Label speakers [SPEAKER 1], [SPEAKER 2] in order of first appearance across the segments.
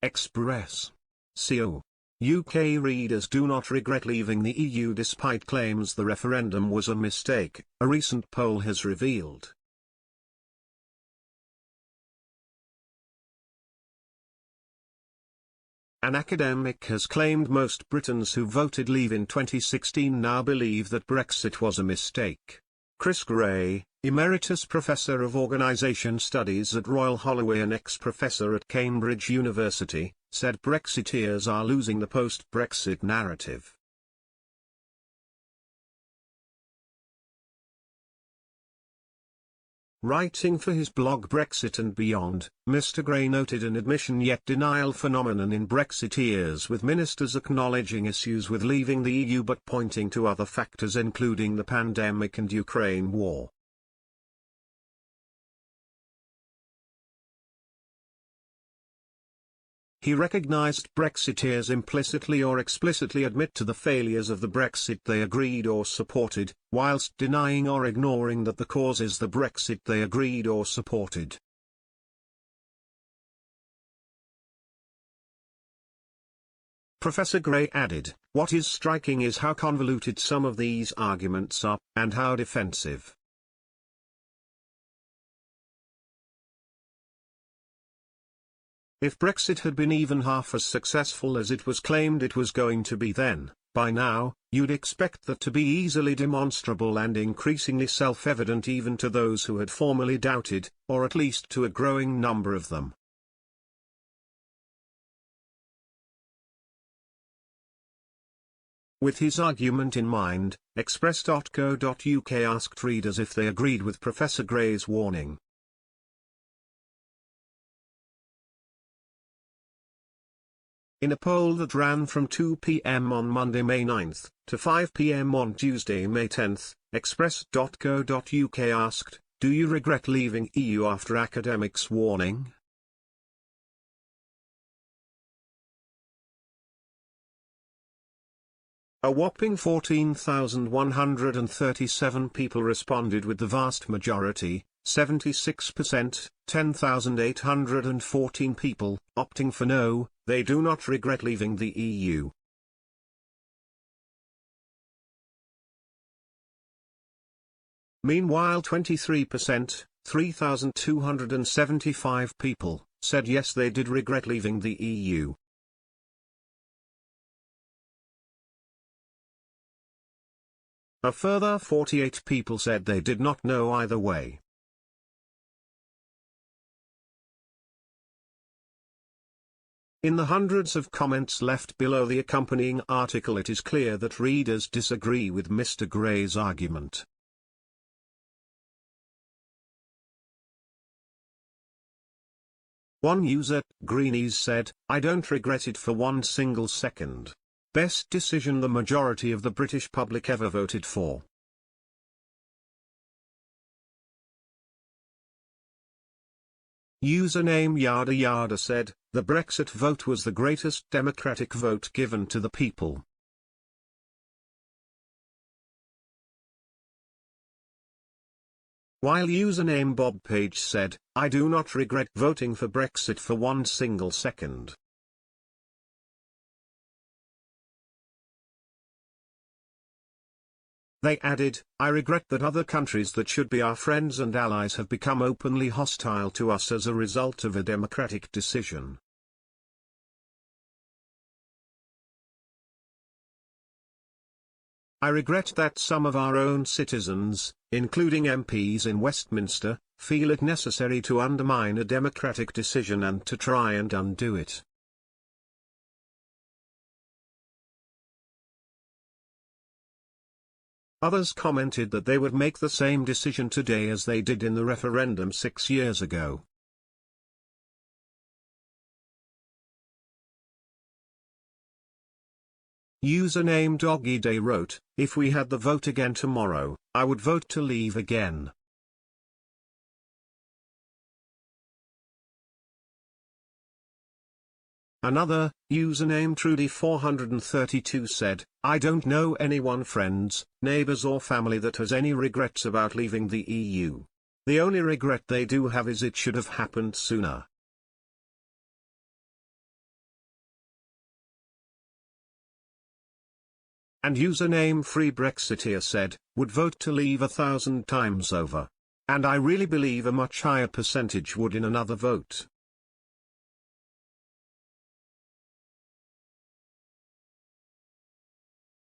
[SPEAKER 1] Express. CO. UK readers do not regret leaving the EU despite claims the referendum was a mistake, a recent poll has revealed. An academic has claimed most Britons who voted Leave in 2016 now believe that Brexit was a mistake. Chris Gray, Emeritus Professor of Organisation Studies at Royal Holloway and ex-professor at Cambridge University, said Brexiteers are losing the post-Brexit narrative. Writing for his blog Brexit and Beyond, Mr. Gray noted an admission yet denial phenomenon in Brexiteers, with ministers acknowledging issues with leaving the EU but pointing to other factors including the pandemic and Ukraine war. He recognized Brexiteers implicitly or explicitly admit to the failures of the Brexit they agreed or supported, whilst denying or ignoring that the cause is the Brexit they agreed or supported. Professor Gray added, "What is striking is how convoluted some of these arguments are, and how defensive. If Brexit had been even half as successful as it was claimed it was going to be, then, by now, you'd expect that to be easily demonstrable and increasingly self-evident even to those who had formerly doubted, or at least to a growing number of them." With his argument in mind, Express.co.uk asked readers if they agreed with Professor Gray's warning. In a poll that ran from 2 p.m. on Monday, May 9, to 5 p.m. on Tuesday, May 10, Express.co.uk asked, "Do you regret leaving EU after academics' warning?" A whopping 14,137 people responded, with the vast majority, 76%, 10,814 people, opting for no, they do not regret leaving the EU. Meanwhile 23%, 3,275 people, said yes they did regret leaving the EU. A further 48 people said they did not know either way. In the hundreds of comments left below the accompanying article, it is clear that readers disagree with Mr. Gray's argument. One user, Greenies, said, "I don't regret it for one single second. Best decision the majority of the British public ever voted for." Username Yada Yada said, "The Brexit vote was the greatest democratic vote given to the people." While username Bob Page said, "I do not regret voting for Brexit for one single second." They added, "I regret that other countries that should be our friends and allies have become openly hostile to us as a result of a democratic decision." "I regret that some of our own citizens, including MPs in Westminster, feel it necessary to undermine a democratic decision and to try and undo it." Others commented that they would make the same decision today as they did in the referendum 6 years ago. Username Doggy Day wrote, "If we had the vote again tomorrow, I would vote to leave again." Another, username Trudy432 said, "I don't know anyone, friends, neighbors or family that has any regrets about leaving the EU. The only regret they do have is it should have happened sooner." And username Free Brexiteer said, would vote to leave 1,000 times over. And I really believe a much higher percentage would in another vote.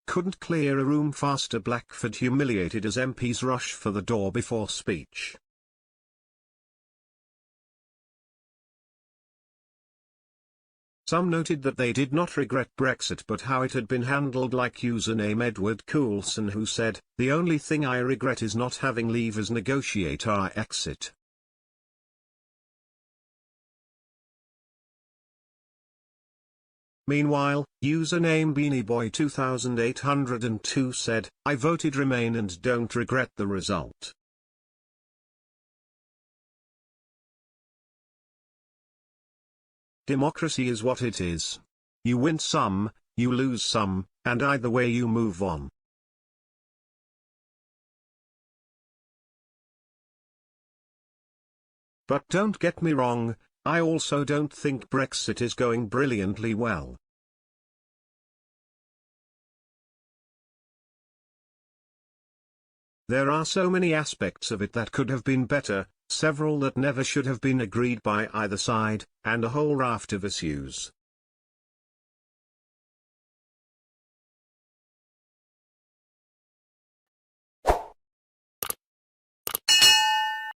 [SPEAKER 1] Couldn't clear a room faster. Blackford humiliated as MPs rush for the door before speech. Some noted that they did not regret Brexit but how it had been handled, like username Edward Coulson, who said, "The only thing I regret is not having Leavers negotiate our exit." Meanwhile, username BeanieBoy2802 said, "I voted Remain and don't regret the result." Democracy is what it is. You win some, you lose some, and either way you move on. But don't get me wrong, I also don't think Brexit is going brilliantly well. There are so many aspects of it that could have been better, several that never should have been agreed by either side, and a whole raft of issues